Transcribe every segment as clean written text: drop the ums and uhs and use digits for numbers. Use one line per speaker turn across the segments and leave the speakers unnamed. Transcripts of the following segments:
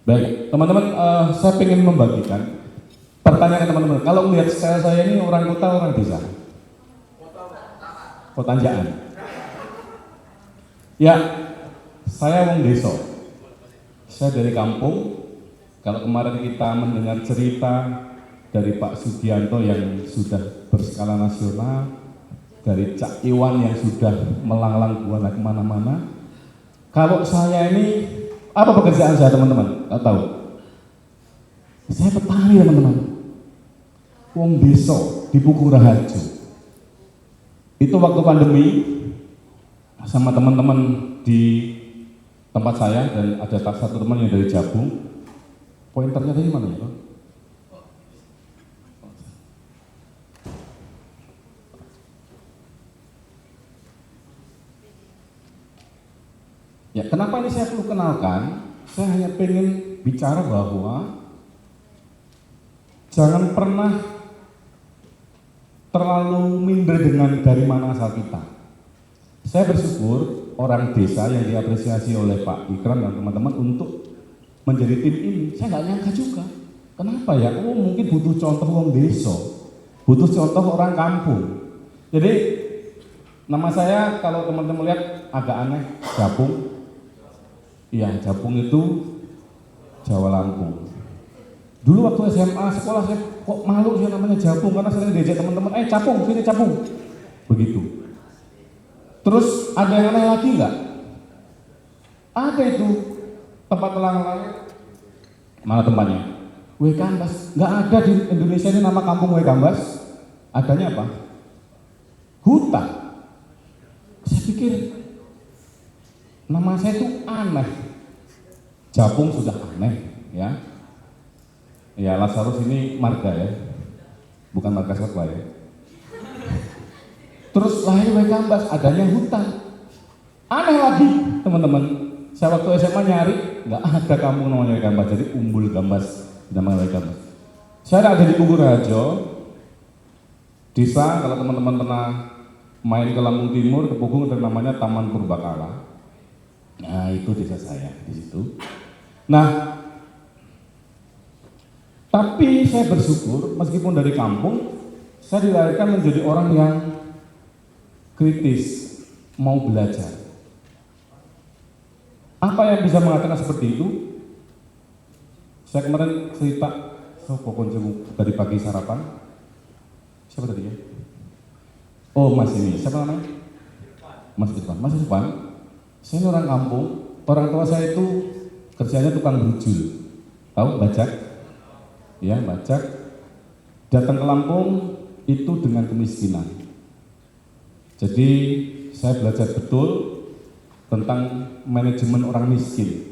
Baik, teman-teman, saya ingin membagikan pertanyaan ke teman-teman. Kalau melihat saya ini orang kota, orang desa? Kotanjaan. Ya, saya wong desa. Saya dari kampung. Kalau kemarin kita mendengar cerita dari Pak Sugianto yang sudah berskala nasional, dari Cak Iwan yang sudah melanglang buana kemana-mana. Kalau saya ini, apa pekerjaan saya teman-teman? Nggak tahu. Saya petani teman-teman. Wong desa di Puku Raharjo. Itu waktu pandemi sama teman-teman di tempat saya dan ada satu teman yang dari Jabung. Pointernya dari mana ya? Ya, kenapa ini saya perlu kenalkan? Saya hanya pengen bicara bahwa jangan pernah terlalu minder dengan dari mana asal kita. Saya bersyukur orang desa yang diapresiasi oleh Pak Ikram dan teman-teman untuk menjadi tim ini. Saya nggak nyangka juga. Kenapa ya? Oh, mungkin butuh contoh orang desa, butuh contoh orang kampung. Jadi nama saya kalau teman-teman lihat agak aneh, Japung. Iya, Japung itu Jawa Lampung. Dulu waktu SMA sekolah saya kok malu sih namanya Japung karena sering diajak teman-teman, Capung, sini Capung. Begitu. Terus ada yang aneh lagi nggak? Ada itu tempat elang-elang. Mana tempatnya? Wekambas. Nggak ada di Indonesia ini nama kampung Wekambas. Adanya apa? Hutan. Saya pikir nama saya itu aneh. Japung sudah aneh, ya. Ya, Lazarus ini marga ya, bukan marga satwa ya. Terus lahir Wekambas, adanya hutan. Aneh lagi, teman-teman. Saya waktu SMA nyari, nggak ada kampung namanya Wekambas, jadi Umbul Gambas namanya Wekambas. Saya ada di Puku Raharjo, desa. Kalau teman-teman pernah main ke Lampung Timur, ke Pugung, ada namanya Taman Purbakala. Nah, itu desa saya di situ. Nah, tapi saya bersyukur meskipun dari kampung, saya dilahirkan menjadi orang yang kritis, mau belajar. Apa yang bisa mengatakan seperti itu? Saya kemarin cerita, dari pagi sarapan. Siapa tadi ya? Oh, Mas ini, siapa namanya? Mas Irfan. Mas Irfan, saya ini orang kampung, orang tua saya itu kerjanya tukang bujul. Tahu bajak? Ya, bajak. Datang ke Lampung itu dengan kemiskinan. Jadi saya belajar betul tentang manajemen orang miskin,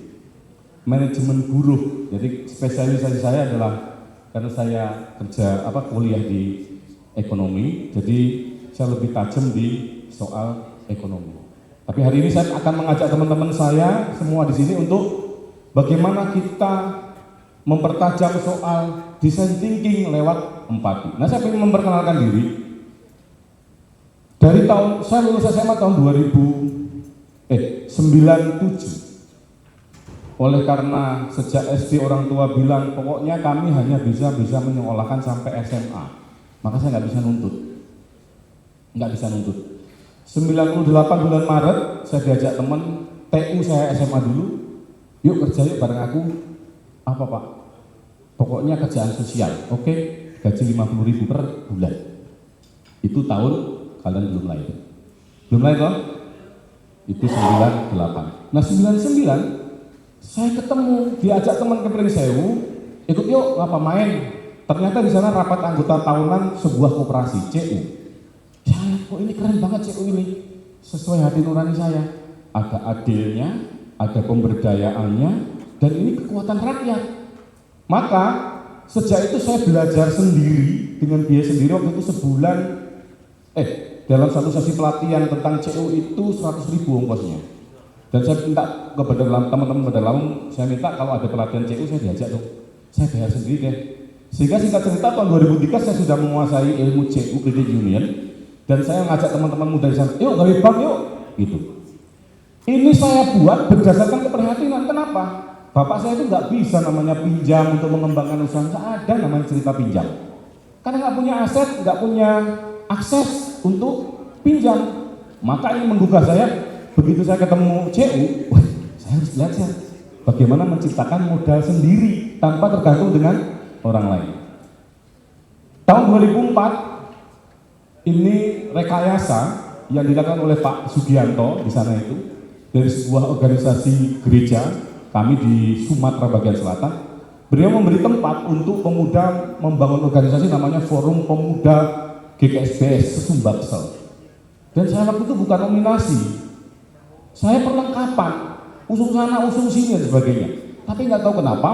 manajemen buruh. Jadi spesialisasi saya adalah karena saya kuliah di ekonomi, jadi saya lebih tajam di soal ekonomi. Tapi hari ini saya akan mengajak teman-teman saya semua di sini untuk bagaimana kita mempertajam soal design thinking lewat empati. Nah, saya ingin memperkenalkan diri. Dari tahun saya lulus SMA tahun 97. Oleh karena sejak SD orang tua bilang pokoknya kami hanya bisa menyekolahkan sampai SMA, maka saya nggak bisa nuntut. 98 bulan Maret saya diajak teman TU saya SMA dulu, yuk kerja yuk bareng aku. Apa Pak? Pokoknya kerjaan sosial, oke, gaji 50.000 per bulan. Itu tahun kalian belum lahir. Belum lahir loh? Itu 98. Nah 99 saya ketemu, diajak teman ke Pringsewu, ikut yuk ngapa main. Ternyata di sana rapat anggota tahunan sebuah koperasi CU. Ya, kok ini keren banget CU ini, sesuai hati nurani saya. Ada adilnya, ada pemberdayaannya, dan ini kekuatan rakyat. Maka sejak itu saya belajar sendiri dengan biaya sendiri. Waktu itu sebulan, dalam satu sesi pelatihan tentang CU itu 100.000 ongkosnya. Dan saya minta kepada teman-teman pada Lampung, saya minta kalau ada pelatihan CU saya diajak dong. Saya bayar sendiri deh. Sehingga singkat cerita tahun 2003 saya sudah menguasai ilmu CU Credit Union, dan saya ngajak teman-teman muda di sana, yuk gali bank yuk, gitu. Ini saya buat berdasarkan keprihatinan. Kenapa? Bapak saya itu nggak bisa namanya pinjam untuk mengembangkan usaha, nggak ada namanya cerita pinjam. Karena nggak punya aset, nggak punya akses untuk pinjam. Maka ini menggugah saya, begitu saya ketemu CU, wah saya harus belajar bagaimana menciptakan modal sendiri tanpa tergantung dengan orang lain. Tahun 2004, ini rekayasa yang dilakukan oleh Pak Sugianto di sana itu, dari sebuah organisasi gereja, kami di Sumatera bagian selatan. Beliau memberi tempat untuk pemuda membangun organisasi namanya Forum Pemuda GKSBS Sesumbaksel. Dan saya waktu itu bukan nominasi, saya perlengkapan, usung sana, usung sini dan sebagainya. Tapi nggak tahu kenapa,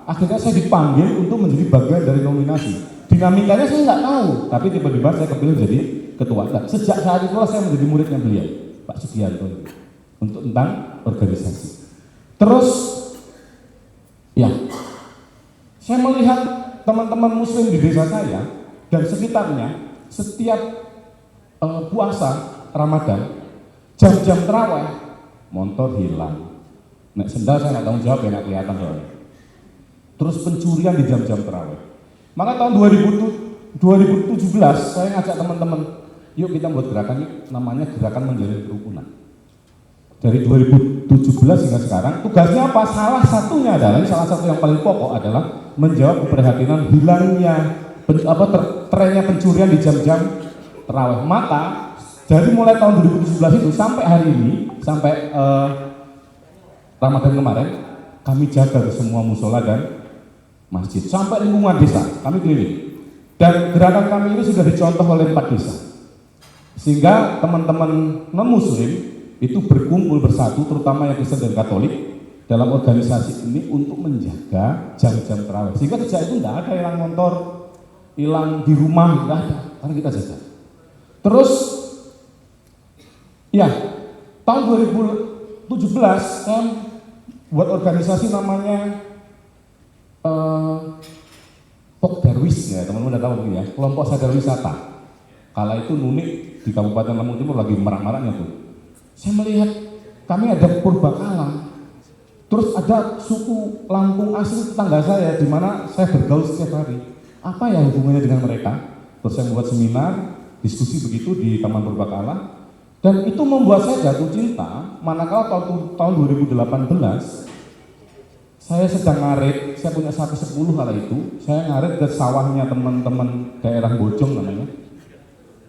akhirnya saya dipanggil untuk menjadi bagian dari nominasi. Dinamikanya saya nggak tahu, tapi tiba-tiba saya kepilih jadi ketua. Dan sejak saat itulah saya menjadi muridnya beliau, Pak Sugianto, untuk tentang organisasi. Terus, ya, saya melihat teman-teman muslim di desa saya dan sekitarnya setiap puasa Ramadan, jam-jam terawih, motor hilang. Nek sendal saya nggak tanggung jawab ya, nggak kelihatan soalnya. Terus pencurian di jam-jam terawih. Maka tahun 2017 saya ngajak teman-teman, yuk kita buat gerakan yuk, namanya gerakan menjalin kerukunan. Dari 2017 hingga sekarang, tugasnya apa? Salah satunya adalah, salah satu yang paling pokok adalah menjawab keprihatinan hilangnya trennya pencurian di jam-jam terawih. Maka dari mulai tahun 2017 itu sampai hari ini, sampai Ramadan kemarin, kami jaga di semua musola dan masjid, sampai lingkungan desa, kami keliling. Dan gerakan kami ini sudah dicontoh oleh 4 desa. Sehingga teman-teman non-muslim itu berkumpul bersatu, terutama yang Kristen dan Katolik, dalam organisasi ini untuk menjaga jam-jam terawih. Sehingga sejak itu tidak ada hilang motor, hilang di rumah, tidak ada, karena kita jaga. Terus, ya, tahun 2017 saya buat organisasi namanya Pok Darwis, ya teman-teman udah tahu ya, kelompok sadar wisata. Kala itu Nunik di Kabupaten Lampung Timur lagi marak-maraknya tuh. Saya melihat kami ada Purbakala, terus ada suku Lampung asli tetangga saya, di mana saya bergaul setiap hari. Apa ya hubungannya dengan mereka? Terus saya membuat seminar, diskusi begitu di Taman Purbakala, dan itu membuat saya jatuh cinta. Manakala tahun 2018 saya sedang ngarit, saya punya 110 kala itu, saya ngarit ke sawahnya teman-teman daerah Bojong namanya.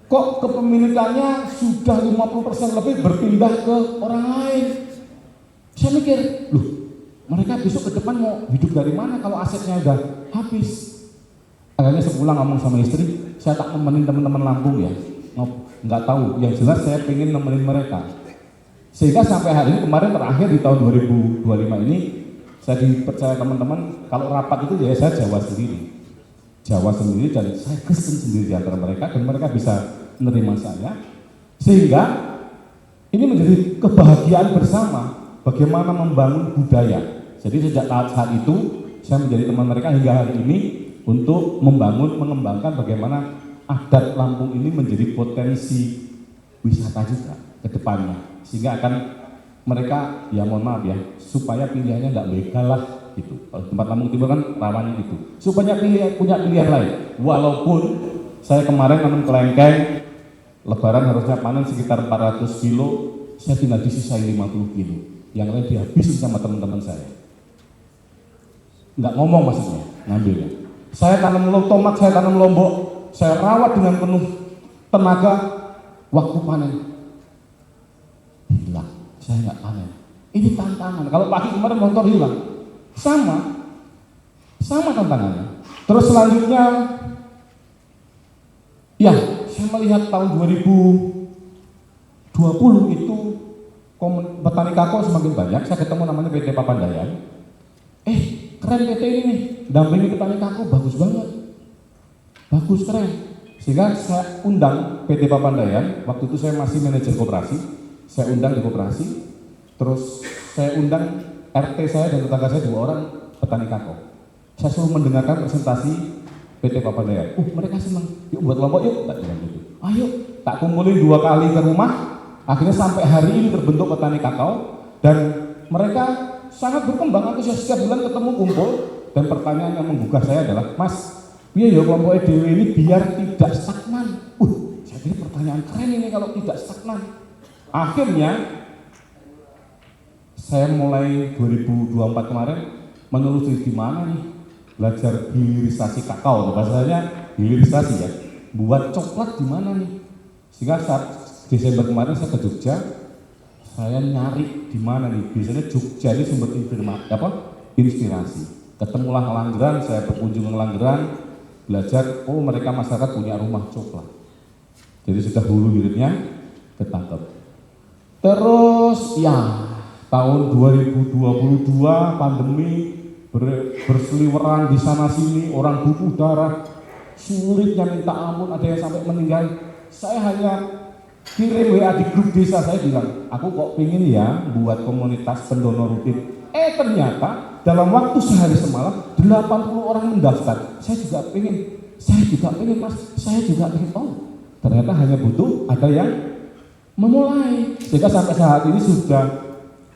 Kok kepemilikannya sudah 50% lebih berpindah ke orang lain. Saya mikir, loh mereka besok ke depan mau hidup dari mana kalau asetnya udah habis. Akhirnya sepulang ngomong sama istri, saya tak nemenin teman-teman Lampung ya, nggak tahu, yang jelas saya pengen nemenin mereka. Sehingga sampai hari ini, kemarin terakhir di tahun 2025 ini, saya dipercaya teman-teman, kalau rapat itu ya saya Jawa sendiri dan saya Kristen sendiri di antara mereka, dan mereka bisa menerima saya, sehingga ini menjadi kebahagiaan bersama bagaimana membangun budaya. Jadi sejak saat itu saya menjadi teman mereka hingga hari ini untuk mengembangkan bagaimana adat Lampung ini menjadi potensi wisata juga ke depannya, sehingga akan mereka, ya mohon maaf ya, supaya pilihannya nggak begal lah gitu. Kalau tempat Lampung Timur kan rawannya itu, supaya punya pilihan lain. Walaupun saya kemarin nanam kelengkeng, lebaran harusnya panen sekitar 400 kilo, saya tinggal disisain 50 kilo, yang lain dihabisin sama teman-teman saya. Nggak ngomong maksudnya, ngambilnya. Saya tanam tomat, saya tanam lombok, saya rawat dengan penuh tenaga, waktu panen hilang. Saya nggak panen. Ini tantangan. Kalau pagi kemarin motor hilang, sama tantangannya. Terus selanjutnya, ya saya melihat tahun 2020 itu petani kakao semakin banyak. Saya ketemu namanya PT Papandayan. Keren PT ini nih, dampingi petani kakao bagus banget, bagus keren. Sehingga saya undang PT Papandayan. Waktu itu saya masih manajer koperasi. Saya undang di koperasi, terus saya undang RT saya dan tetangga saya 2 orang petani kakao. Saya suruh mendengarkan presentasi PT Papandayan. Mereka senang, yuk buat kelompok yuk, tak bilang gitu. Ayo, tak kumpulin 2 kali ke rumah, akhirnya sampai hari ini terbentuk petani kakao, dan mereka sangat berkembang, antusias setiap bulan ketemu kumpul, dan pertanyaan yang menggugah saya adalah, Mas, piye ya kelompok EDW ini biar tidak stagnan? Saya kira pertanyaan keren ini kalau tidak stagnan. Akhirnya saya mulai 2024 kemarin menelusuri di mana nih belajar hilirisasi kakao, bahasanya hilirisasi ya, buat coklat di mana nih. Sehingga saat Desember kemarin saya ke Jogja, saya nyari di mana nih, biasanya Jogja ini sumber inspirasi. Ketemulah Langgeran, saya berkunjung ke Langgeran, belajar, oh mereka masyarakat punya rumah coklat. Jadi sudah hulu hilirnya ketangkep. Terus ya tahun 2022 pandemi berseliweran di sana sini, orang butuh darah, sulitnya minta ampun, ada yang sampai meninggal. Saya hanya kirim WA di grup desa, saya bilang, aku kok pengen ya buat komunitas pendonor rutin. Ternyata dalam waktu sehari semalam 80 orang mendaftar. Saya juga pengen Mas, saya juga pengen. Oh, ternyata hanya butuh ada yang memulai. Sehingga sampai saat ini sudah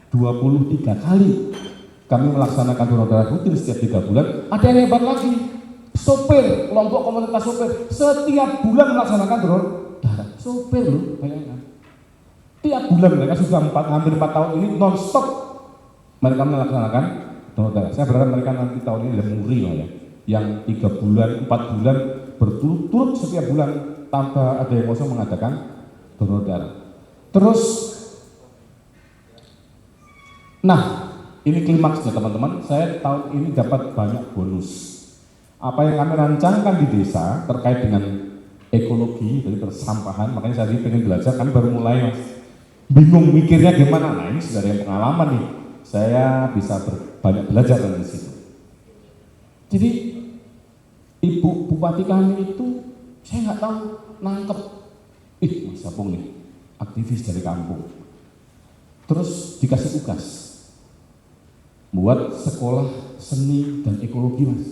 23 kali kami melaksanakan donor darah rutin setiap 3 bulan. Ada yang hebat lagi, sopir, kelompok komunitas sopir, setiap bulan melaksanakan donor darah. Sopir loh, bayangkan. Tiap bulan mereka sudah hampir 4 tahun ini non-stop mereka melaksanakan donor darah. Saya berharap mereka nanti tahun ini lemuri lah ya, yang 3 bulan, 4 bulan berturut-turut setiap bulan tanpa ada yang kosong mengadakan donor darah. Terus, nah ini klimaksnya teman-teman, saya tahun ini dapat banyak bonus. Apa yang kami rancangkan di desa terkait dengan ekologi dari persampahan, makanya saya pengen belajar, kami baru mulai Mas. Bingung mikirnya gimana, nah ini sudah ada yang pengalaman nih, saya bisa banyak belajar dari situ. Jadi ibu bupati kami itu, saya nggak tahu nangkep, Mas Sapung nih, aktivis dari kampung. Terus dikasih tugas buat sekolah seni dan ekologi Mas.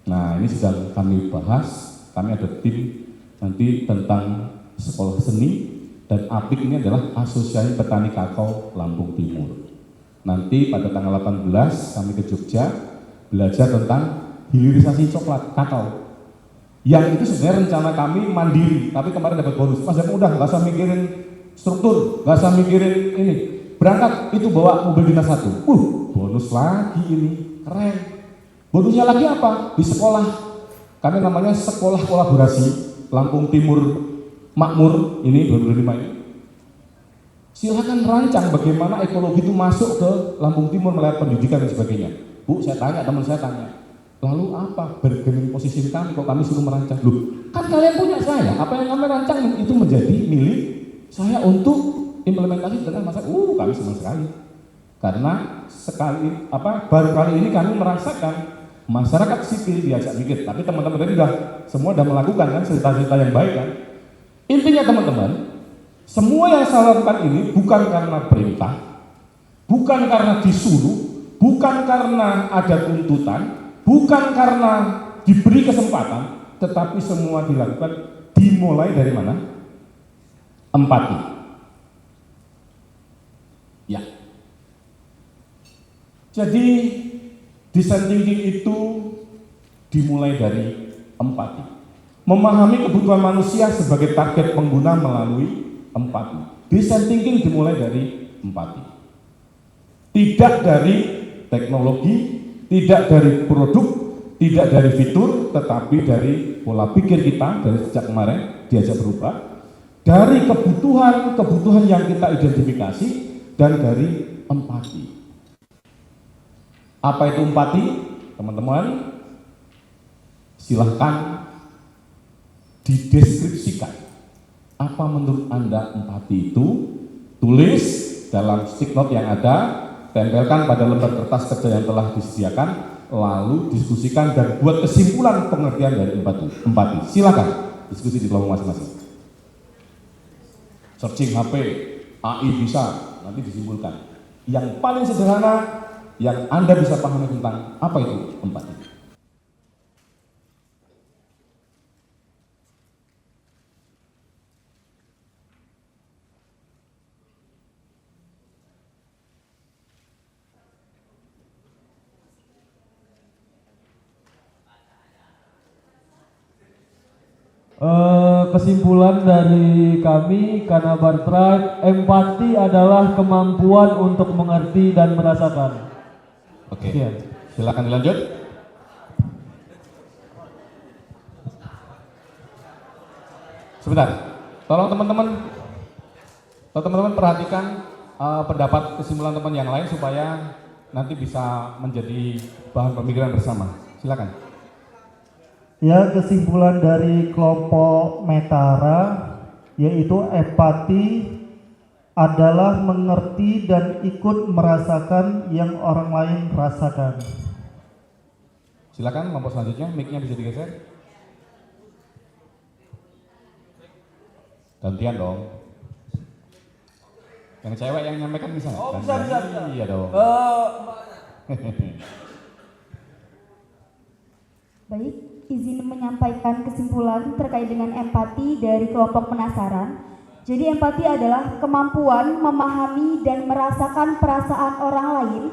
Nah ini sedang kami bahas, kami ada tim nanti tentang sekolah seni, dan APIK ini adalah Asosiasi Petani Kakao Lampung Timur. Nanti pada tanggal 18 kami ke Jogja belajar tentang hilirisasi coklat kakao. Yang itu sebenarnya rencana kami mandiri, tapi kemarin dapat bonus. Mas yang udah nggak usah mikirin struktur, nggak usah mikirin ini. Berangkat itu bawa mobil dinas 1. Bonus lagi ini, keren. Bonusnya lagi apa? Di sekolah. Kami namanya Sekolah Kolaborasi Lampung Timur Makmur ini 2005 ini. Silakan rancang bagaimana ekologi itu masuk ke Lampung Timur melalui pendidikan dan sebagainya. Bu, saya tanya, teman saya tanya, lalu apa bargaining posisi kami kok kami suruh merancang? Loh, kan kalian punya saya, apa yang kami rancang itu menjadi milik saya untuk implementasi dengan masa. Kami senang sekali. Karena baru kali ini kami merasakan masyarakat sipil diajak mikir, tapi teman-teman tadi semua sudah melakukan kan cerita-cerita yang baik kan. Intinya teman-teman, semua yang saya lakukan ini bukan karena perintah, bukan karena disuruh, bukan karena ada tuntutan, bukan karena diberi kesempatan, tetapi semua dilakukan dimulai dari mana? Empati. Ya. Jadi design thinking itu dimulai dari empati. Memahami kebutuhan manusia sebagai target pengguna melalui empati. Design thinking dimulai dari empati. Tidak dari teknologi, tidak dari produk, tidak dari fitur, tetapi dari pola pikir kita dari sejak kemarin diajak berubah, dari kebutuhan yang kita identifikasi, dan dari empati. Apa itu empati? Teman-teman, silahkan dideskripsikan. Apa menurut Anda empati itu? Tulis dalam stick note yang ada, tempelkan pada lembar kertas kerja yang telah disediakan, lalu diskusikan dan buat kesimpulan pengertian dari empati. Silakan diskusi di kelompok masing-masing. Searching HP, AI bisa, nanti disimpulkan. Yang paling sederhana, yang Anda bisa pahami tentang apa itu empati.
Kesimpulan dari kami Kanabar Tribe, empati adalah kemampuan untuk mengerti dan merasakan.
Oke,
Sekian.
silakan dilanjut. Sebentar, tolong teman-teman perhatikan pendapat kesimpulan teman yang lain supaya nanti bisa menjadi bahan pemikiran bersama. Silakan.
Ya, kesimpulan dari kelompok Metara yaitu empati adalah mengerti dan ikut merasakan yang orang lain rasakan.
Silakan kelompok selanjutnya, mic-nya bisa digeser. Gantian dong. Yang cewek yang nyampaikan bisa nggak?
Oh, bisa.
Iya dong.
Baik, izin menyampaikan kesimpulan terkait dengan empati dari kelompok penasaran. Jadi empati adalah kemampuan memahami dan merasakan perasaan orang lain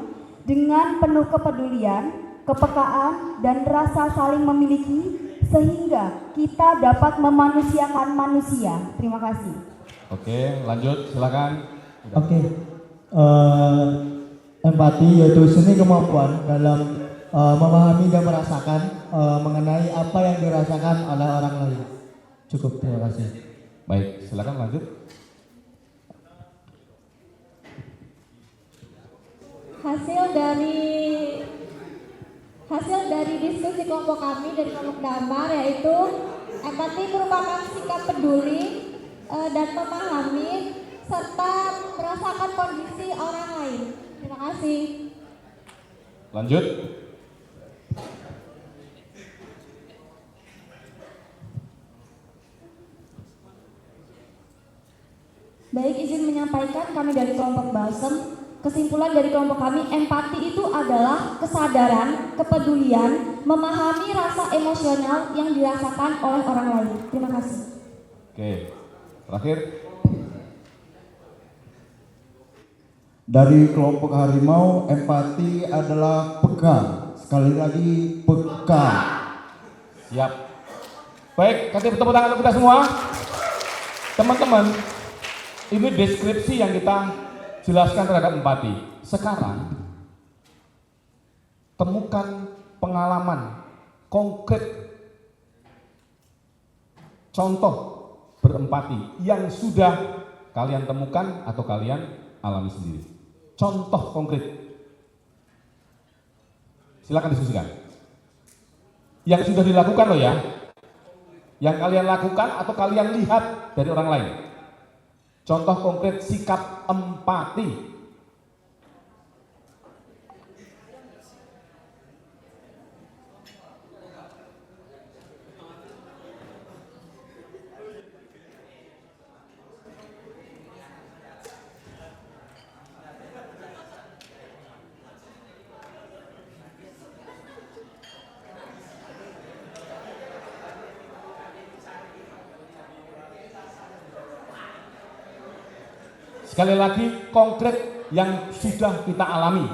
dengan penuh kepedulian, kepekaan, dan rasa saling memiliki sehingga kita dapat memanusiakan manusia. Terima kasih.
Oke, lanjut, silakan.
Oke. Empati yaitu seni kemampuan dalam memahami dan merasakan mengenai apa yang dirasakan oleh orang lain. Cukup, terima kasih.
Baik, silakan lanjut.
Hasil dari diskusi kelompok kami dari kelompok Damar yaitu empati merupakan sikap peduli dan memahami serta merasakan kondisi orang lain. Terima kasih.
Lanjut.
Baik, izin menyampaikan kami dari kelompok Balsem. Kesimpulan dari kelompok kami, empati itu adalah kesadaran, kepedulian, memahami rasa emosional yang dirasakan oleh orang lain. Terima kasih.
Oke, terakhir.
Dari kelompok harimau, empati adalah peka. Sekali lagi, peka.
Siap. Baik, kasih tepuk tangan untuk kita semua. Teman-teman, ini deskripsi yang kita jelaskan terhadap empati. Sekarang, temukan pengalaman konkret, contoh berempati yang sudah kalian temukan atau kalian alami sendiri. Contoh konkret. Silakan diskusikan. Yang sudah dilakukan loh ya. Yang kalian lakukan atau kalian lihat dari orang lain. Contoh konkret sikap empati. Sekali lagi, konkret yang sudah kita alami.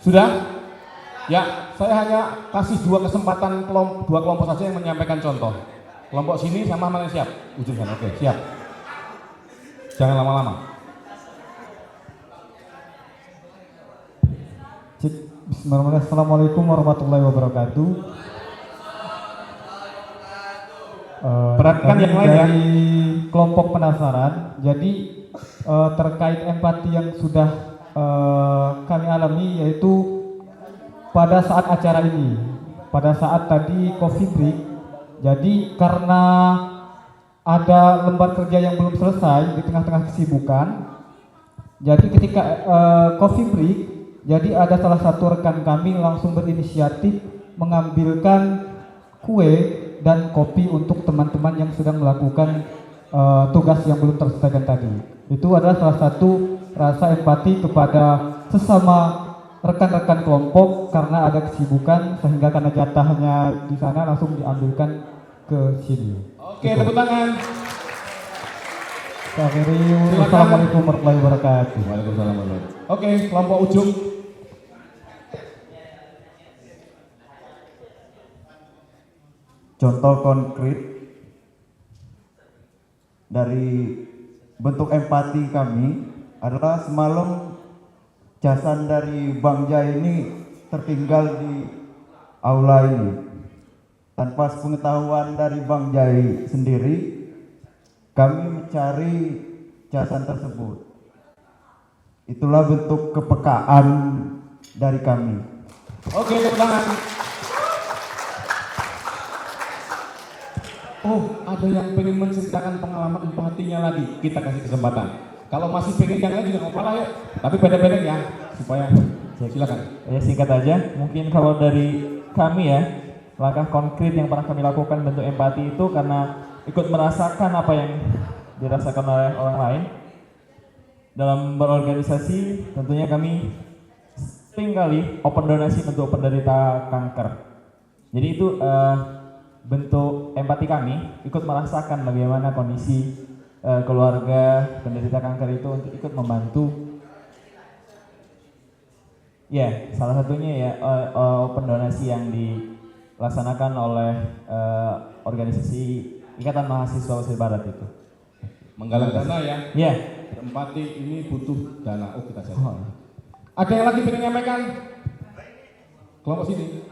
Sudah? Ya, saya hanya kasih dua kesempatan dua kelompok saja yang menyampaikan contoh. Kelompok sini sama mana siap? Ujung sana, oke, siap. Jangan lama-lama.
Bismillahirrahmanirrahim. Assalamualaikum warahmatullahi wabarakatuh.
Perhatikan yang lain ya.
Dari kelompok penasaran, jadi terkait empati yang sudah kami alami yaitu pada saat acara ini pada saat tadi coffee break. Jadi karena ada lembar kerja yang belum selesai di tengah-tengah kesibukan, jadi ketika coffee break, jadi ada salah satu rekan kami langsung berinisiatif mengambilkan kue dan kopi untuk teman-teman yang sedang melakukan tugas yang belum terselesaikan tadi. Itu adalah salah satu rasa empati kepada sesama rekan-rekan kelompok karena ada kesibukan sehingga karena jatahnya di sana langsung diambilkan ke sini.
Oke, tepuk tangan.
Assalamualaikum warahmatullahi wabarakatuh.
Waalaikumsalam warahmatullahi wabarakatuh. Oke, kelompok ujung.
Contoh konkret dari bentuk empati kami adalah semalam jasan dari Bang Jai ini tertinggal di aula ini. Tanpa sepengetahuan dari Bang Jai sendiri, kami mencari jasan tersebut. Itulah bentuk kepekaan dari kami.
Oke, tepuk tangan. Oh, ada yang pengen menceritakan pengalaman empatinya lagi. Kita kasih kesempatan. Kalau masih pengen yang lain juga nggak apa-apa ya. Tapi pendek-pendek ya, supaya silakan.
Ya singkat aja, mungkin kalau dari kami ya, langkah konkret yang pernah kami lakukan bentuk empati itu karena ikut merasakan apa yang dirasakan oleh orang lain. Dalam berorganisasi tentunya kami sering kali open donasi untuk penderita kanker. Jadi itu bentuk empati kami, ikut merasakan bagaimana kondisi keluarga penderita kanker itu untuk ikut membantu. Ya, salah satunya ya open donasi yang dilaksanakan oleh organisasi Ikatan Mahasiswa Pesisir Barat itu.
Menggalang dana ya.
Ya.
Empati ini butuh dana. Oh, kita cari. Ada yang lagi pengen nyampaikan? Kelompok sini.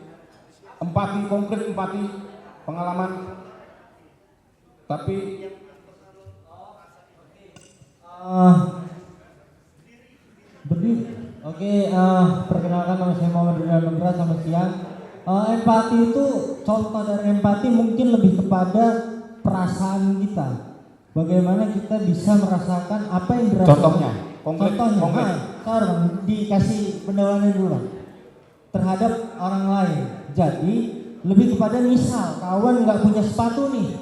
Empati konkret, empati pengalaman. Tapi
berdiri. Oke, perkenalkan nama saya Muhammad Ridwan Nugra, selamat siang. Empati itu, contoh dari empati mungkin lebih kepada perasaan kita. Bagaimana kita bisa merasakan apa yang dirasakan.
Contohnya, konkret.
Sekarang dikasih pendahuluan dulu lah. Terhadap orang lain. Jadi lebih kepada misal kawan nggak punya sepatu nih.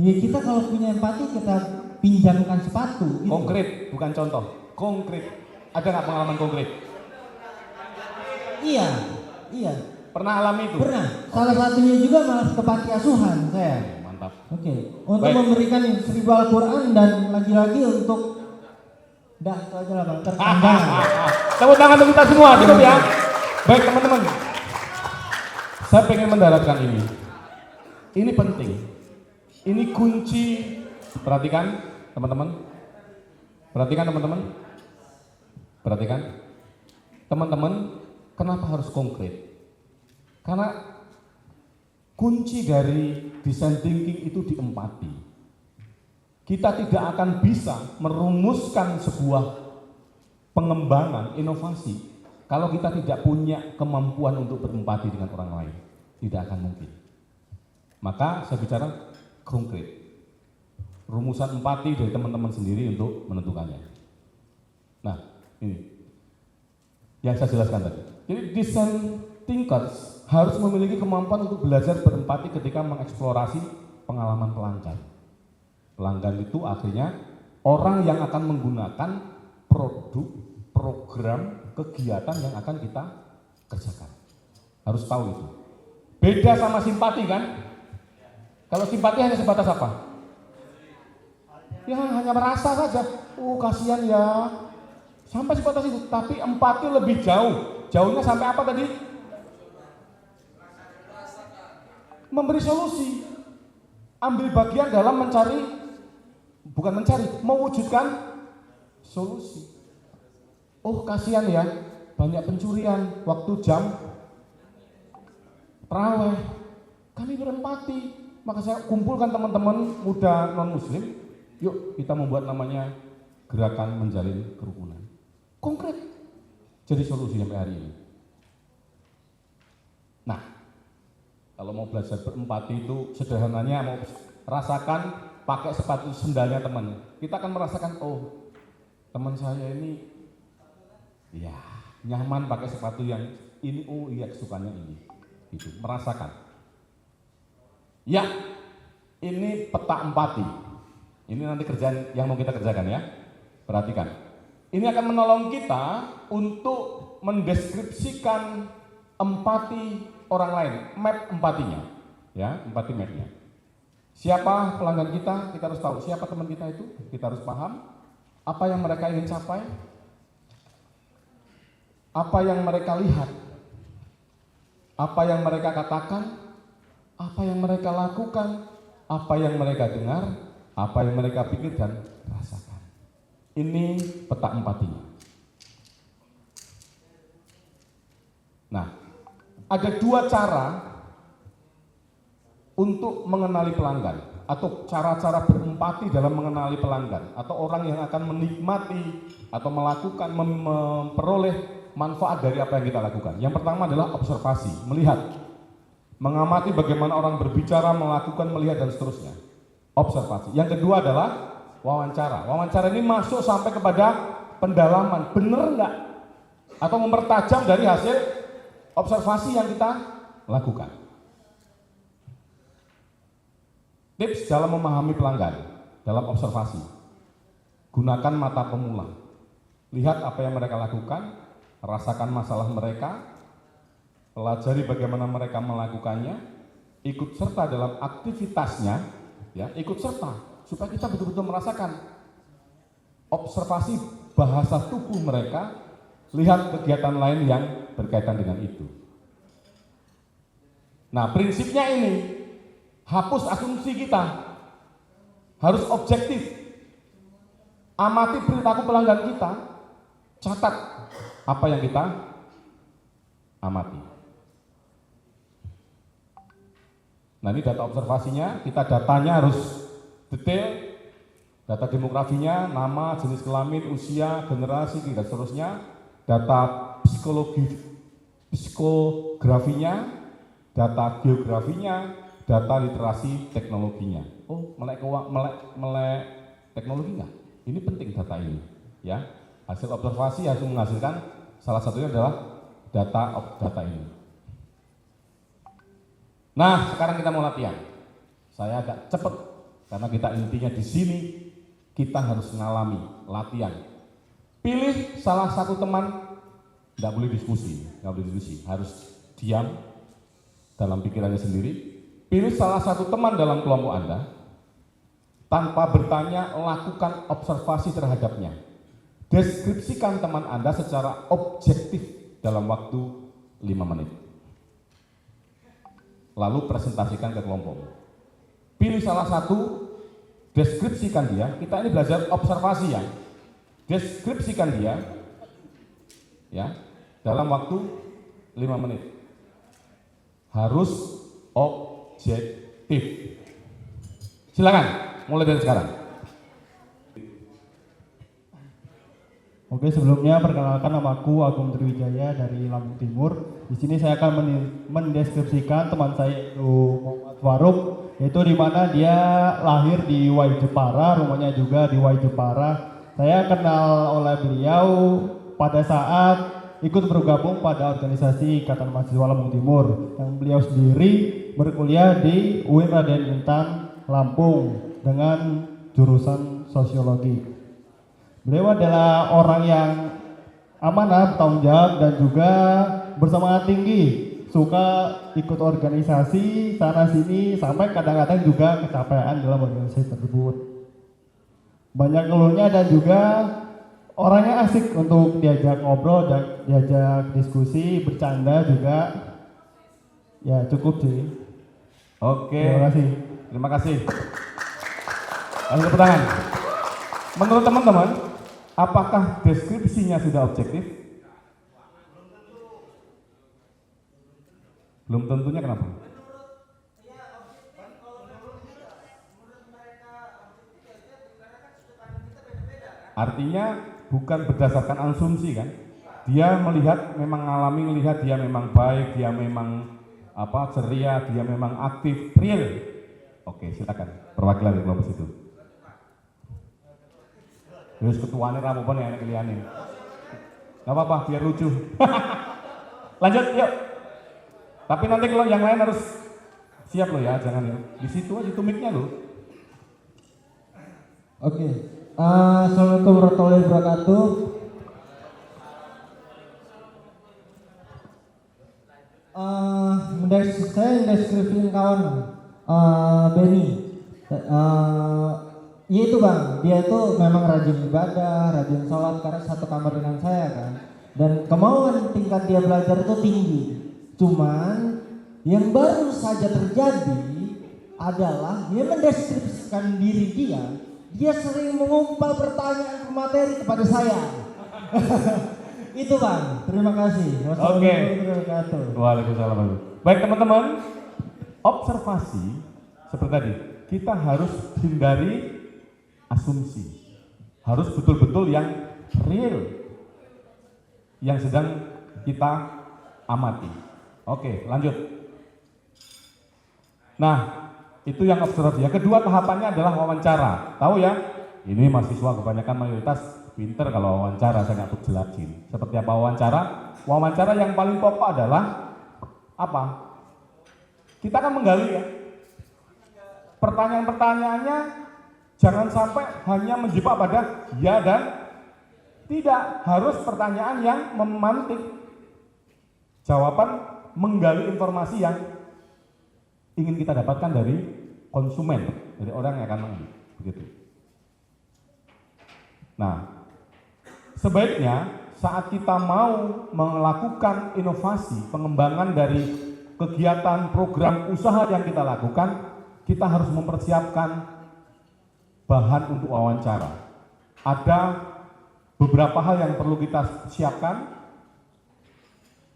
Ya kita kalau punya empati kita pinjamkan sepatu. Gitu.
Konkret, bukan contoh. Konkret. Ada nggak pengalaman konkret?
Iya.
Pernah alami itu?
Pernah. Salah satunya juga malah ke panti asuhan saya.
Mantap.
Oke. Untuk
Baik.
memberikan 1000 Al-Quran dan lagi-lagi untuk dah itu aja lah Bang. Terkandang.
Tepuk tangan untuk kita semua, cukup ya. Baik teman-teman. Saya pengen mendaratkan ini. Ini penting. Ini kunci. Perhatikan teman-teman. Perhatikan teman-teman. Perhatikan. Teman-teman, kenapa harus konkret? Karena kunci dari design thinking itu di empati. Kita tidak akan bisa merumuskan sebuah pengembangan inovasi kalau kita tidak punya kemampuan untuk berempati dengan orang lain. Tidak akan mungkin. Maka saya bicara konkret. Rumusan empati dari teman-teman sendiri untuk menentukannya. Nah, ini yang saya jelaskan tadi. Jadi design thinkers harus memiliki kemampuan untuk belajar berempati ketika mengeksplorasi pengalaman pelanggan. Pelanggan itu akhirnya orang yang akan menggunakan produk, program, kegiatan yang akan kita kerjakan. Harus tahu itu. Beda sama simpati kan? Kalau simpati hanya sebatas apa? Ya hanya merasa saja. Oh kasihan ya. Sampai sebatas itu. Tapi empati lebih jauh. Jauhnya sampai apa tadi? Memberi solusi. Ambil bagian dalam mewujudkan solusi. Oh kasihan ya, banyak pencurian waktu jam terawih. Kami berempati, maka saya kumpulkan teman-teman muda non-muslim, yuk kita membuat namanya gerakan menjalin kerukunan. Konkret, jadi solusi sampai hari ini. Nah, Kalau mau belajar berempati itu sederhananya mau rasakan pakai sepatu sendalnya teman. Kita akan merasakan, oh teman saya ini ya nyaman pakai sepatu yang ini, oh iya kesukaannya ini. Itu merasakan. Ya, ini peta empati. Ini nanti kerjaan yang mau kita kerjakan ya. Perhatikan. Ini akan menolong kita untuk mendeskripsikan empati orang lain, map empatinya, ya, empati mapnya. Siapa pelanggan kita harus tahu. Siapa teman kita itu, kita harus paham. Apa yang mereka ingin capai, apa yang mereka lihat, apa yang mereka katakan, apa yang mereka lakukan, apa yang mereka dengar, apa yang mereka pikir dan rasakan. Ini peta empatinya. Nah, ada dua cara untuk mengenali pelanggan atau cara-cara berempati dalam mengenali pelanggan atau orang yang akan menikmati atau melakukan memperoleh manfaat dari apa yang kita lakukan. Yang pertama adalah observasi, melihat, mengamati bagaimana orang berbicara, melakukan, melihat dan seterusnya. Observasi. Yang kedua adalah wawancara. Wawancara ini masuk sampai kepada pendalaman, benar enggak? Atau mempertajam dari hasil observasi yang kita lakukan. Tips dalam memahami pelanggan, dalam observasi. Gunakan mata pemula. Lihat apa yang mereka lakukan, rasakan masalah mereka, pelajari bagaimana mereka melakukannya, ikut serta dalam aktivitasnya, ya, ikut serta supaya kita betul-betul merasakan observasi bahasa tubuh mereka, lihat kegiatan lain yang berkaitan dengan itu. Nah, prinsipnya ini hapus asumsi kita, harus objektif. Amati perilaku pelanggan kita, catat apa yang kita amati. Nah, ini data observasinya, kita datanya harus detail, data demografinya, nama, jenis kelamin, usia, generasi, dan seterusnya, data psikografinya, data geografinya, data literasi teknologinya. Oh, melek teknologi enggak? Ini penting data ini, ya. Hasil observasi harus menghasilkan, salah satunya adalah data ini. Nah, sekarang kita mau latihan. Saya agak cepat karena kita intinya di sini kita harus mengalami latihan. Pilih salah satu teman, tidak boleh diskusi, harus diam dalam pikirannya sendiri. Pilih salah satu teman dalam kelompok Anda, tanpa bertanya, lakukan observasi terhadapnya. Deskripsikan teman Anda secara objektif dalam waktu 5 menit. Lalu presentasikan ke kelompok. Pilih salah satu, deskripsikan dia. Kita ini belajar observasi ya. Deskripsikan dia, ya, dalam waktu 5 menit. Harus objektif. Silakan, mulai dari sekarang.
Oke, sebelumnya perkenalkan namaku Agung Triwijaya dari Lampung Timur. Di sini saya akan mendeskripsikan teman saya yaitu Muhammad Faruk, yaitu di mana dia lahir di Wai Jepara, rumahnya juga di Wai Jepara. Saya kenal oleh beliau pada saat ikut bergabung pada organisasi Ikatan Mahasiswa Lampung Timur, yang beliau sendiri berkuliah di UIN Raden Intan Lampung dengan jurusan sosiologi. Beliau adalah orang yang amanah, bertanggung jawab, dan juga bersemangat tinggi, suka ikut organisasi sana sini, sampai kadang-kadang juga kecapean dalam organisasi tersebut. Banyak ngeluhnya dan juga orangnya asik untuk diajak ngobrol dan diajak diskusi, bercanda juga. Ya cukup sih.
Oke.
Terima kasih.
Terima kasih. Lalu tepuk tangan. Menurut teman-teman, apakah deskripsinya sudah objektif? Belum tentunya kenapa? Artinya bukan berdasarkan asumsi kan? Dia melihat, memang mengalami, melihat dia memang baik, dia memang ceria, dia memang aktif, real. Oke, silakan perwakilan dari kelompok situ. Terus ketuanya rampung ya anak kalian. Gak apa-apa, biar lucu. Lanjut, yuk. Tapi nanti kalau yang lain harus siap loh ya, jangan ya. Di situ aja tuh mic-nya loh.
Oke. Assalamualaikum warahmatullahi wabarakatuh. Saya mendeskripsikan kawan Benny. Iya itu bang, dia itu memang rajin ibadah, rajin sholat karena satu kamar dengan saya kan. Dan kemauan tingkat dia belajar itu tinggi. Cuman yang baru saja terjadi adalah dia mendeskripsikan diri dia sering mengumpal pertanyaan materi kepada saya. Itu bang, terima kasih.
Oke.
Wassalamualaikum.
Waalaikumsalam. Baik teman-teman, observasi seperti tadi, kita harus hindari asumsi, harus betul-betul yang real, yang sedang kita amati. Oke, lanjut. Nah, itu yang observasi. Yang kedua tahapannya adalah wawancara. Tahu ya, ini mahasiswa kebanyakan mayoritas pinter kalau wawancara, saya nggak jelasin. Seperti apa wawancara? Wawancara yang paling pokok adalah apa? Kita akan menggali ya. Pertanyaan-pertanyaannya jangan sampai hanya menjebak pada ya dan tidak. Harus pertanyaan yang memantik. Jawaban menggali informasi yang ingin kita dapatkan dari konsumen, dari orang yang akan mengambil. Begitu. Nah, sebaiknya saat kita mau melakukan inovasi, pengembangan dari kegiatan program usaha yang kita lakukan, kita harus mempersiapkan bahan untuk wawancara. Ada beberapa hal yang perlu kita siapkan.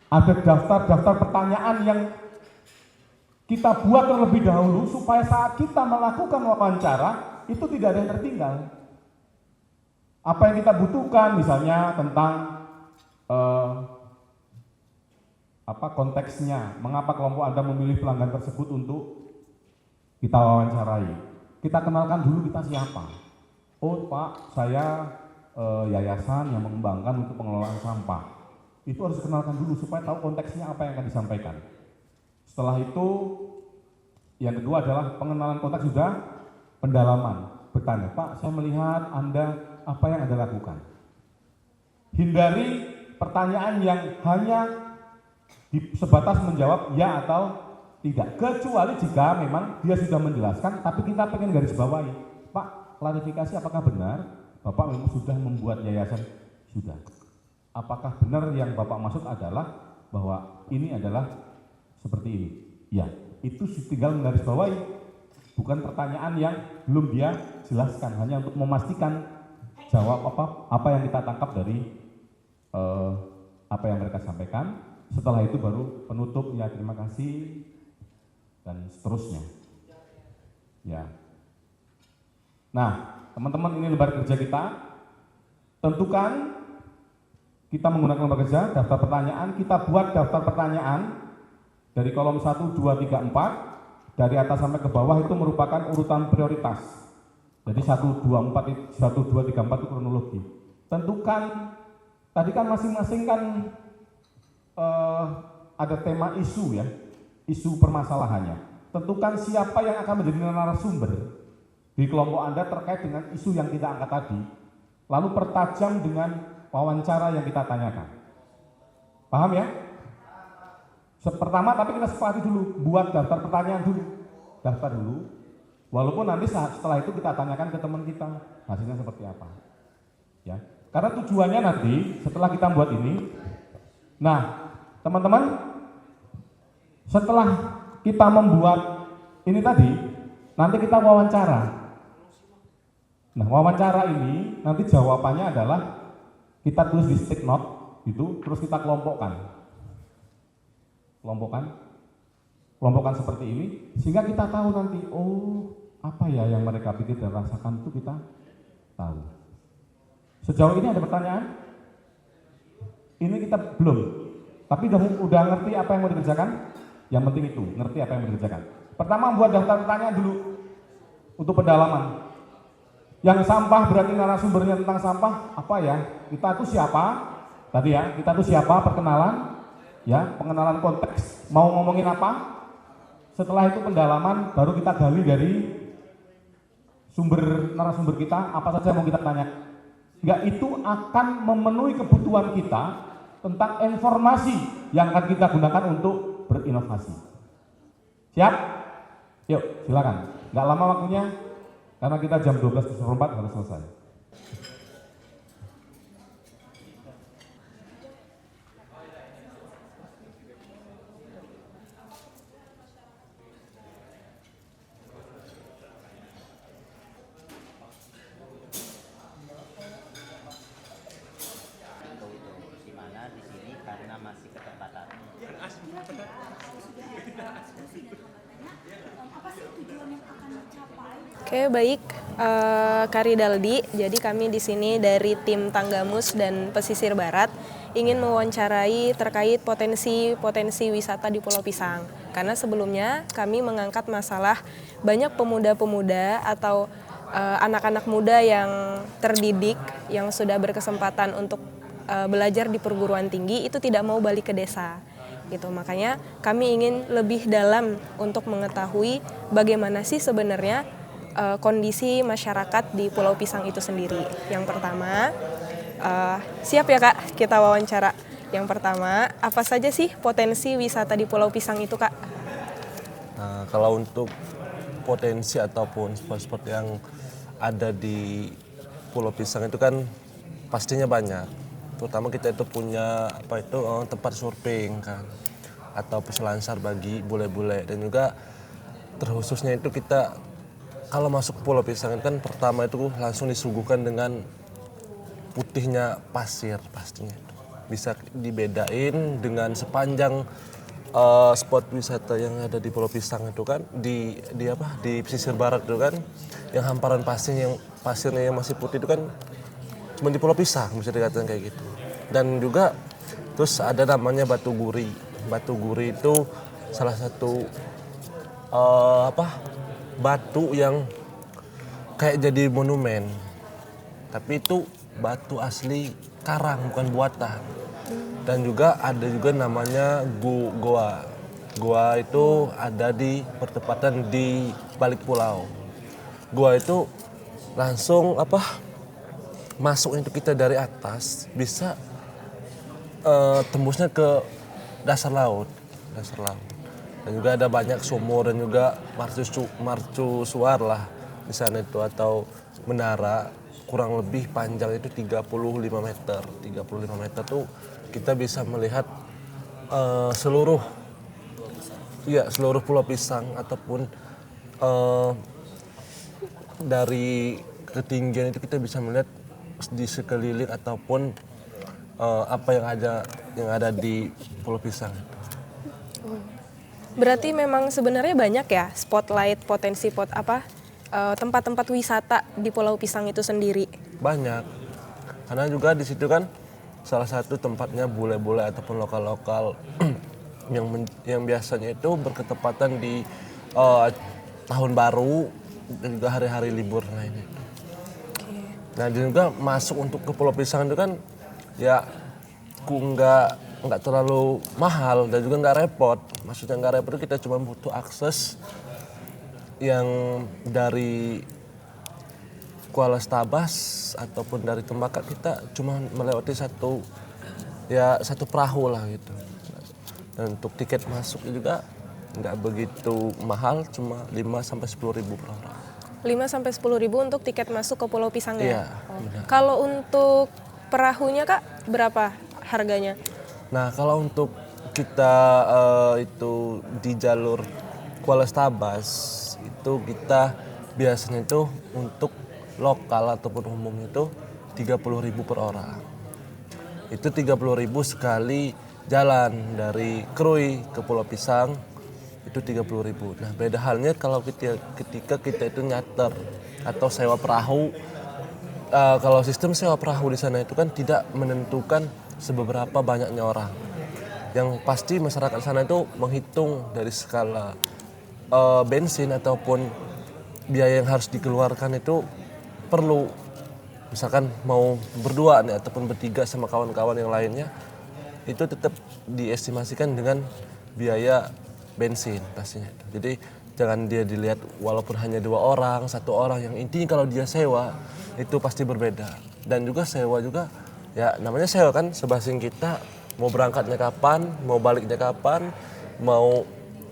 Ada daftar-daftar pertanyaan yang kita buat terlebih dahulu supaya saat kita melakukan wawancara itu tidak ada yang tertinggal. Apa yang kita butuhkan, misalnya tentang konteksnya, mengapa kelompok Anda memilih pelanggan tersebut untuk kita wawancarai. Kita kenalkan dulu kita siapa. Oh Pak, saya yayasan yang mengembangkan untuk pengelolaan sampah. Itu harus dikenalkan dulu supaya tahu konteksnya apa yang akan disampaikan. Setelah itu, yang kedua adalah pengenalan konteks, sudah pendalaman. Bertanya, Pak, saya melihat Anda, apa yang Anda lakukan? Hindari pertanyaan yang hanya sebatas menjawab ya atau tidak. Kecuali jika memang dia sudah menjelaskan, tapi kita pengen garis bawahi. Pak, klarifikasi apakah benar Bapak memang sudah membuat yayasan? Sudah. Apakah benar yang Bapak maksud adalah bahwa ini adalah seperti ini? Ya, itu tinggal menggarisbawahi, bukan pertanyaan yang belum dia jelaskan, hanya untuk memastikan jawab apa yang kita tangkap dari apa yang mereka sampaikan. Setelah itu baru penutup, ya terima kasih dan seterusnya. Ya. Nah, teman-teman, ini lembar kerja kita. Tentukan kita menggunakan lembar kerja, daftar pertanyaan, kita buat daftar pertanyaan dari kolom 1, 2, 3, 4, dari atas sampai ke bawah itu merupakan urutan prioritas. Jadi 1, 2, 4, 1, 2, 3, 4 itu kronologi. Tentukan, tadi kan masing-masing kan ada tema isu ya, isu permasalahannya. Tentukan siapa yang akan menjadi narasumber di kelompok Anda terkait dengan isu yang kita angkat tadi. Lalu pertajam dengan wawancara yang kita tanyakan. Paham ya? Pertama, tapi kita sepakati dulu, buat daftar pertanyaan dulu. Daftar dulu. Walaupun nanti setelah itu kita tanyakan ke teman kita, hasilnya seperti apa. Ya. Karena tujuannya nanti setelah kita buat ini, nah, teman-teman, setelah kita membuat ini tadi, nanti kita wawancara. Nah, wawancara ini nanti jawabannya adalah kita tulis di stick note itu, terus kita kelompokkan seperti ini, sehingga kita tahu nanti, oh apa ya yang mereka pikir dan rasakan, itu kita tahu. Sejauh ini ada pertanyaan? Ini kita belum, tapi udah ngerti apa yang mau dikerjakan? Yang penting itu, ngerti apa yang dikerjakan. Pertama buat daftar pertanyaan dulu untuk pendalaman. Yang sampah berarti narasumbernya tentang sampah apa ya? Kita itu siapa? Tadi ya, kita itu siapa? Perkenalan, ya, pengenalan konteks. Mau ngomongin apa? Setelah itu pendalaman, baru kita gali dari sumber narasumber kita, apa saja yang mau kita tanya. Enggak, itu akan memenuhi kebutuhan kita tentang informasi yang akan kita gunakan untuk berinovasi. Siap? Yuk, silakan. Enggak lama waktunya, karena kita jam 12.04 harus selesai.
Di mana di sini karena masih ketepatan.
Oke, baik. Kari Daldi. Jadi kami di sini dari tim Tanggamus dan Pesisir Barat ingin mewawancarai terkait potensi wisata di Pulau Pisang. Karena sebelumnya kami mengangkat masalah banyak pemuda-pemuda atau anak-anak muda yang terdidik, yang sudah berkesempatan untuk belajar di perguruan tinggi itu tidak mau balik ke desa. Gitu. Makanya kami ingin lebih dalam untuk mengetahui bagaimana sih sebenarnya kondisi masyarakat di Pulau Pisang itu sendiri. Yang pertama, siap ya Kak, kita wawancara. Yang pertama, apa saja sih potensi wisata di Pulau Pisang itu Kak?
Nah, kalau untuk potensi ataupun spot-spot yang ada di Pulau Pisang itu kan pastinya banyak. Terutama kita itu punya tempat surfing kan, atau peselancar bagi bule-bule, dan juga terkhususnya itu kita kalau masuk Pulau Pisang itu kan pertama itu langsung disuguhkan dengan putihnya pasir pastinya. Bisa dibedain dengan sepanjang spot wisata yang ada di Pulau Pisang itu kan di pesisir barat itu kan, yang hamparan pasirnya yang masih putih itu kan cuma di Pulau Pisang, bisa dikatakan kayak gitu. Dan juga terus ada namanya Batu Guri. Batu Guri itu salah satu batu yang kayak jadi monumen, tapi itu batu asli karang, bukan buatan. Dan juga ada juga namanya goa. Goa itu ada di pertempatan di balik pulau. Goa itu langsung masuk itu kita dari atas bisa tembusnya ke dasar laut. Dan juga ada banyak sumur dan juga mercusuar lah di sana itu, atau menara kurang lebih panjang itu 35 meter. 35 meter tuh kita bisa melihat seluruh Pulau Pisang, ataupun dari ketinggian itu kita bisa melihat di sekeliling ataupun apa yang ada di Pulau Pisang.
Berarti memang sebenarnya banyak ya tempat-tempat wisata di Pulau Pisang itu sendiri.
Banyak, karena juga di situ kan salah satu tempatnya bule-bule ataupun lokal-lokal yang biasanya itu berketepatan di tahun baru dan juga hari-hari libur lainnya. Nah, dan juga masuk untuk ke Pulau Pisang itu kan ya nggak terlalu mahal dan juga nggak repot. Maksudnya nggak repot itu kita cuma butuh akses yang dari Kuala Stabas ataupun dari Tembaka, kita cuma melewati satu perahu lah gitu. Dan untuk tiket masuk juga nggak begitu mahal, cuma 5-10 ribu per orang.
5-10 ribu untuk tiket masuk ke Pulau Pisang ya?
Iya.
Kalau untuk perahunya Kak, berapa harganya?
Nah, kalau untuk kita itu di jalur Kuala Stabas itu kita biasanya itu untuk lokal ataupun umum itu 30.000 per orang. Itu 30.000 sekali jalan dari Krui ke Pulau Pisang itu 30.000. Nah, beda halnya kalau ketika kita itu nyater atau sewa perahu. Kalau sistem sewa perahu di sana itu kan tidak menentukan seberapa banyaknya orang. Yang pasti masyarakat sana itu menghitung dari skala bensin ataupun biaya yang harus dikeluarkan itu perlu. Misalkan mau berdua nih ataupun bertiga sama kawan-kawan yang lainnya, itu tetap diestimasikan dengan biaya bensin pastinya. Jadi jangan dia dilihat walaupun hanya 2 orang, 1 orang, yang intinya kalau dia sewa itu pasti berbeda. Dan juga sewa juga, ya namanya sewa kan, sebasing kita mau berangkatnya kapan, mau baliknya kapan, mau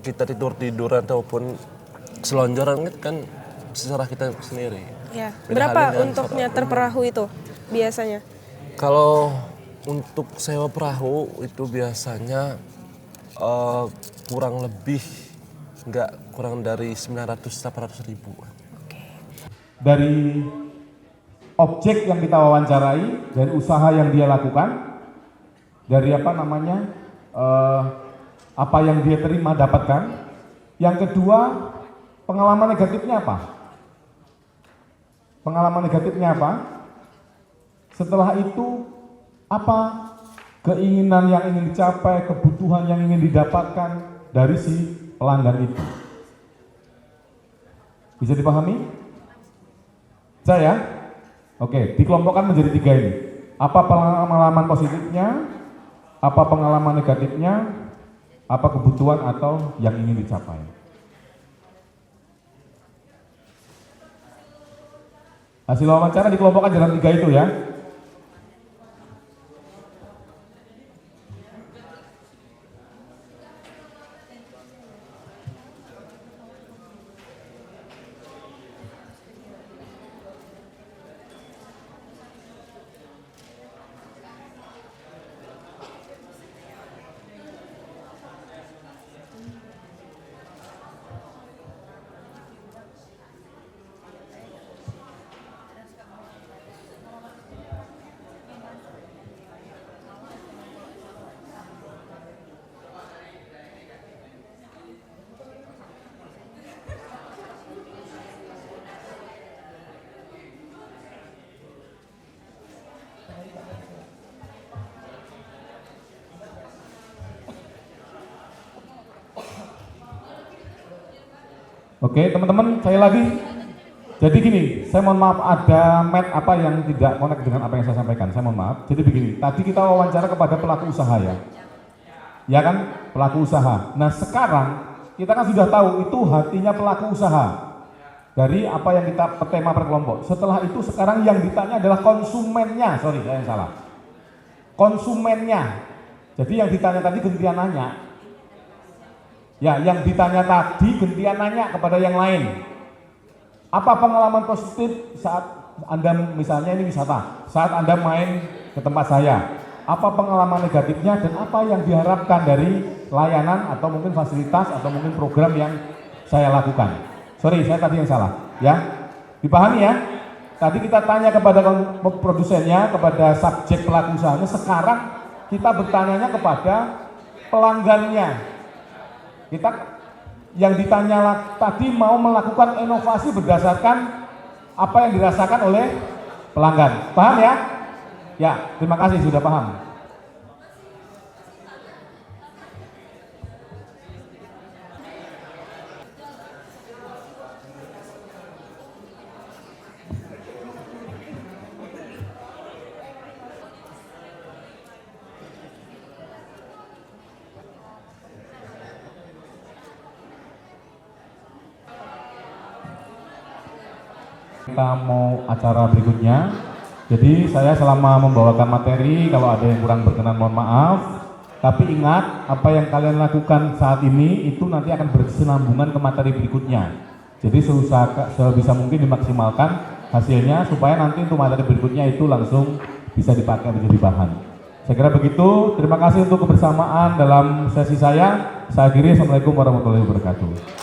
kita tidur-tidur ataupun selonjoran kan seserah kita sendiri.
Ya. Berapa untuk nyeter perahu itu biasanya?
Kalau untuk sewa perahu itu biasanya kurang lebih kurang dari 900-800 ribu.
Dari objek yang kita wawancarai, dari usaha yang dia lakukan, dari apa yang dia terima dapatkan. Yang kedua, pengalaman negatifnya apa? Pengalaman negatifnya apa? Setelah itu, apa keinginan yang ingin dicapai, kebutuhan yang ingin didapatkan dari si pelanggan itu? Bisa dipahami? Saya? Oke, dikelompokkan menjadi 3 ini. Apa pengalaman positifnya? Apa pengalaman negatifnya? Apa kebutuhan atau yang ingin dicapai? Hasil wawancara dikelompokkan dalam 3 itu ya. Oke, teman-teman, saya lagi. Jadi gini, saya mohon maaf ada apa yang tidak connect dengan apa yang saya sampaikan. Saya mohon maaf. Jadi begini, tadi kita wawancara kepada pelaku usaha ya. Ya kan, pelaku usaha. Nah, sekarang kita kan sudah tahu itu hatinya pelaku usaha. Dari apa yang kita tema per kelompok. Setelah itu sekarang yang ditanya adalah konsumennya. Sorry, saya yang salah. Konsumennya. Jadi yang ditanya tadi gantian nanya. Ya, yang ditanya tadi gantian nanya kepada yang lain. Apa pengalaman positif saat Anda, misalnya ini wisata, saat Anda main ke tempat saya? Apa pengalaman negatifnya dan apa yang diharapkan dari layanan atau mungkin fasilitas atau mungkin program yang saya lakukan? Sorry, saya tadi yang salah. Ya, dipahami ya? Tadi kita tanya kepada produsennya, kepada subjek pelaku usahanya. Sekarang kita bertanya kepada pelanggannya. Kita yang ditanya tadi mau melakukan inovasi berdasarkan apa yang dirasakan oleh pelanggan. Paham ya? Ya, terima kasih sudah paham. Kita mau acara berikutnya. Jadi saya selama membawakan materi, kalau ada yang kurang berkenan mohon maaf. Tapi ingat, apa yang kalian lakukan saat ini itu nanti akan berkesinambungan ke materi berikutnya. Jadi sebisa mungkin dimaksimalkan hasilnya supaya nanti untuk materi berikutnya itu langsung bisa dipakai menjadi bahan. Saya kira begitu. Terima kasih untuk kebersamaan dalam sesi saya. Saya akhiri. Assalamualaikum warahmatullahi wabarakatuh.